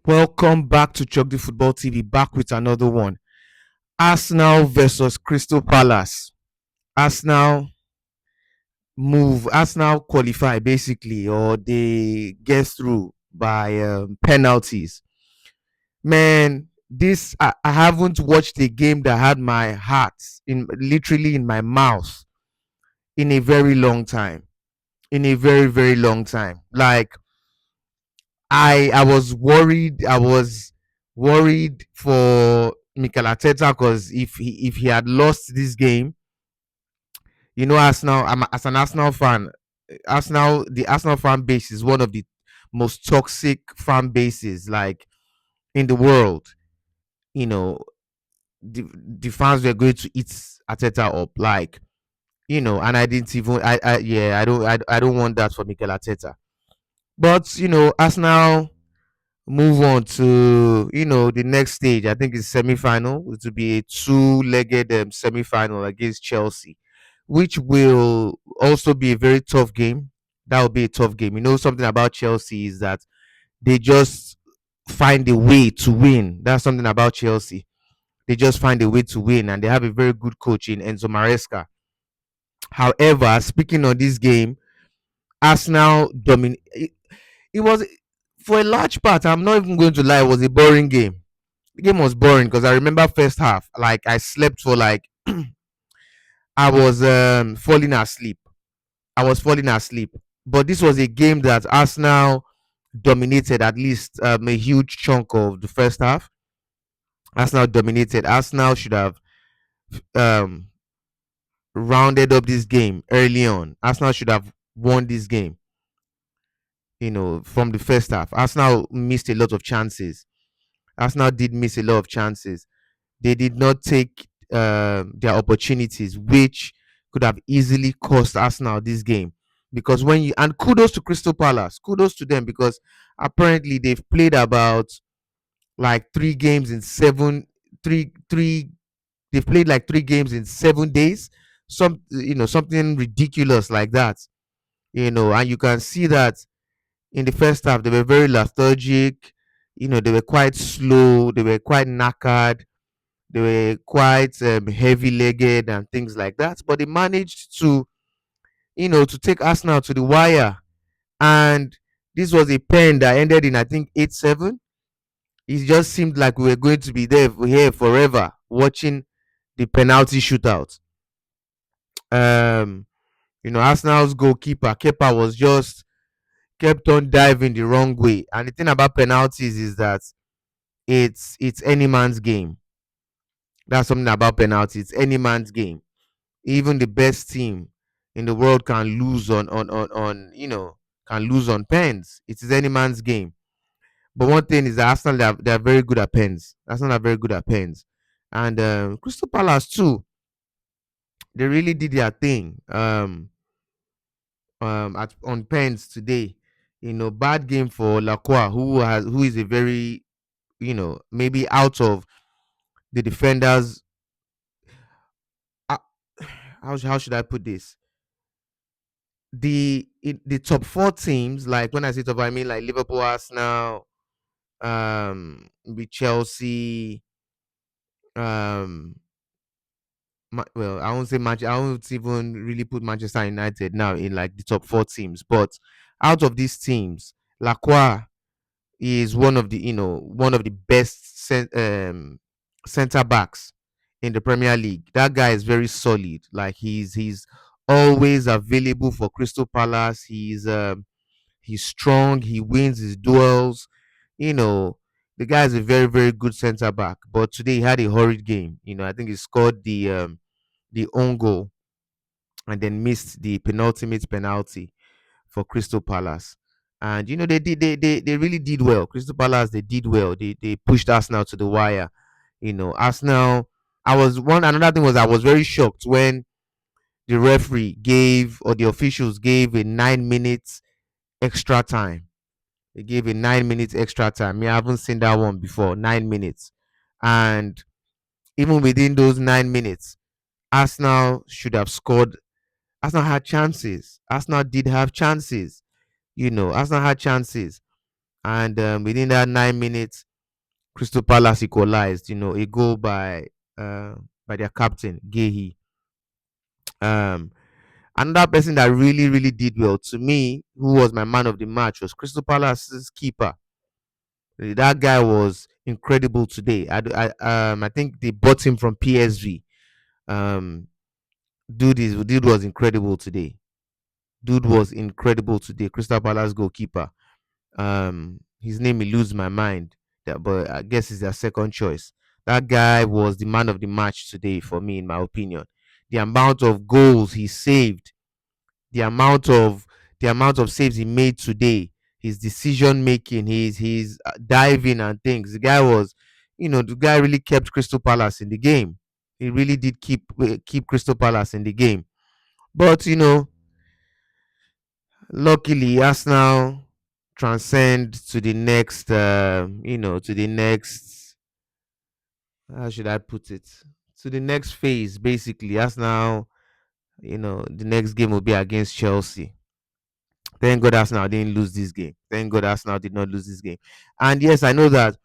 Welcome back to Chugdi Football TV, back with another one. Arsenal versus Crystal Palace. Arsenal Arsenal qualify basically, or they get through by penalties. Man, I haven't watched a game that had my heart in literally in my mouth in a very long time. In a very, very long time. Like I was worried. I was worried for Mikel Arteta because if he had lost this game, Arsenal. As an Arsenal fan, the Arsenal fan base is one of the most toxic fan bases like in the world. You know, the fans were going to eat Arteta up, like and I didn't even. I don't want that for Mikel Arteta. But Arsenal move on to the next stage. I think it's semi-final. It will be a two-legged semi-final against Chelsea, which will also be a very tough game. That will be a tough game. Something about Chelsea is that they just find a way to win. That's something about Chelsea. They just find a way to win, and they have a very good coach in Enzo Maresca. However, speaking on this game, Arsenal dominate. It was, for a large part, I'm not even going to lie, it was a boring game. The game was boring because I remember first half, like I slept for like I was falling asleep. I was falling asleep. But this was a game that Arsenal dominated at least a huge chunk of the first half. Arsenal dominated. Arsenal should have um, rounded up this game early on. Arsenal should have won this game. From the first half, Arsenal missed a lot of chances. Arsenal did miss a lot of chances. They did not take their opportunities, which could have easily cost Arsenal this game. Because and kudos to Crystal Palace, kudos to them because apparently they've played about like three games in seven, three. They've played like 3 games in 7 days, something ridiculous like that. And you can see that in the first half they were very lethargic. They were quite slow. They were quite knackered. They were quite heavy-legged and things like that, but they managed to take Arsenal to the wire. And this was a pen that ended in, I think, 8-7. It just seemed like we were going to be here forever watching the penalty shootout. Um, Arsenal's goalkeeper Kepa was just kept on diving the wrong way. And the thing about penalties is that it's any man's game. That's something about penalties. It's any man's game. Even the best team in the world can lose on can lose on pens. It is any man's game. But one thing is that Arsenal, they are very good at pens. Arsenal are very good at pens, and Crystal Palace too. They really did their thing on pens today. Bad game for Lacroix, who is a very maybe out of the defenders. Uh, how should I put this? The top four teams, like when I say top, I mean like Liverpool, Arsenal, with Chelsea, um, well, I won't say much. I won't even really put Manchester United now in like the top four teams. But out of these teams, Lacroix is one of the best center backs in the Premier League. That guy is very solid. Like he's always available for Crystal Palace. He's strong. He wins his duels. You know, the guy is a very, very good center back. But today he had a horrid game. I think he scored the own goal and then missed the penultimate penalty for Crystal Palace. And they really did well. Crystal Palace, they did well. They pushed Arsenal to the wire. Arsenal. Another thing was I was very shocked when the referee gave, or the officials gave, a 9 minutes extra time. They gave a 9 minutes extra time. I haven't seen that one before. 9 minutes. And even within those 9 minutes, Arsenal should have scored. Arsenal had chances. Arsenal did have chances. Arsenal had chances. And within that 9 minutes, Crystal Palace equalized. A goal uh, by their captain Gehi. Um, Another person that really, really did well to me, who was my man of the match, was Crystal Palace's keeper. That guy was incredible today. I think they bought him from PSV. Um, dude was incredible today. Dude was incredible today. Crystal Palace goalkeeper. His name eludes my mind, but I guess it's their second choice. That guy was the man of the match today for me, in my opinion. The amount of goals he saved, the amount of the amount of saves he made today, his decision making, his diving and things. The guy really kept Crystal Palace in the game. He really did keep Crystal Palace in the game. But luckily, Arsenal transcend to the next. To the next. How should I put it? To the next phase, basically. Arsenal, the next game will be against Chelsea. Thank God Arsenal didn't lose this game. Thank God Arsenal did not lose this game. And yes, I know that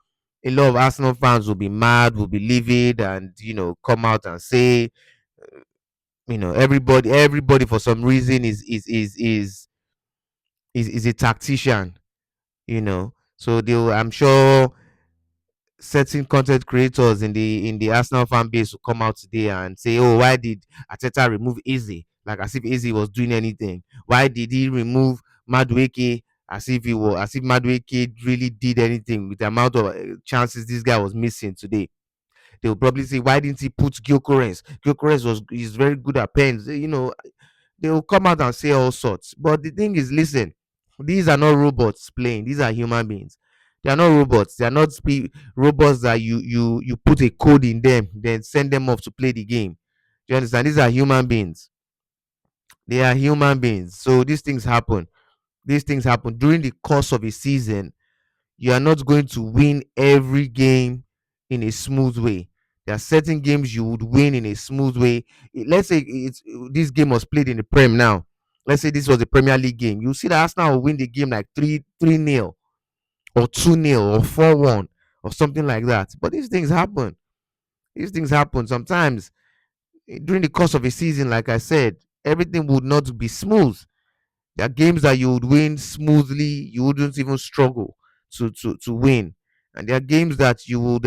a lot of Arsenal fans will be mad, will be livid, and come out and say, everybody for some reason is a tactician. So I'm sure certain content creators in the Arsenal fan base will come out today and say, "Oh, why did Ateta remove Easy? Like as if Easy was doing anything. Why did he remove Madueke as if Madueke really did anything with the amount of chances this guy was missing today?" They will probably say, "Why didn't he put Gilchrist? Gilchrist is very good at pens." They will come out and say all sorts. But the thing is, listen, these are not robots playing. These are human beings. They are not robots. They are not robots that you put a code in them, then send them off to play the game. Do you understand? These are human beings. They are human beings. So these things happen. These things happen during the course of a season. You are not going to win every game in a smooth way. There are certain games you would win in a smooth way. Let's say this game was played in the Prem now. Let's say this was a Premier League game. You see that Arsenal will win the game like 3-0 or 2-0 or 4-1 or something like that. But these things happen. These things happen. Sometimes during the course of a season, like I said, everything would not be smooth. There are games that you would win smoothly, you wouldn't even struggle to win. And there are games that you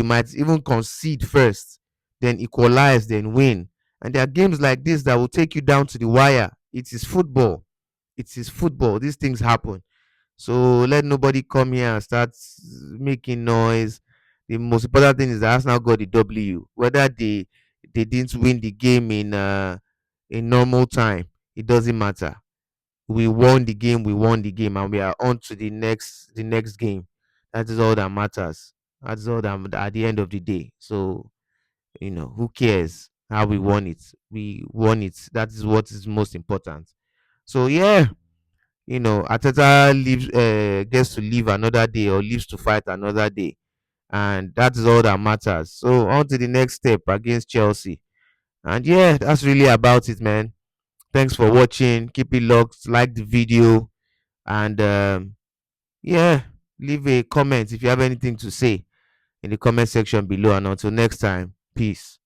might even concede first, then equalize, then win. And there are games like this that will take you down to the wire. It is football. It is football. These things happen. So let nobody come here and start making noise. The most important thing is that Arsenal got the W. Whether they didn't win the game in normal time, it doesn't matter. We won the game. We won the game, and we are on to the next game. That is all that matters. That's all that at the end of the day. So who cares how we won it? We won it. That is what is most important. So yeah, Ateta gets to live another day or lives to fight another day, and that is all that matters. So on to the next step against Chelsea, and yeah, that's really about it, man. Thanks for watching. Keep it locked. Like the video, and yeah, leave a comment if you have anything to say in the comment section below. And until next time, peace.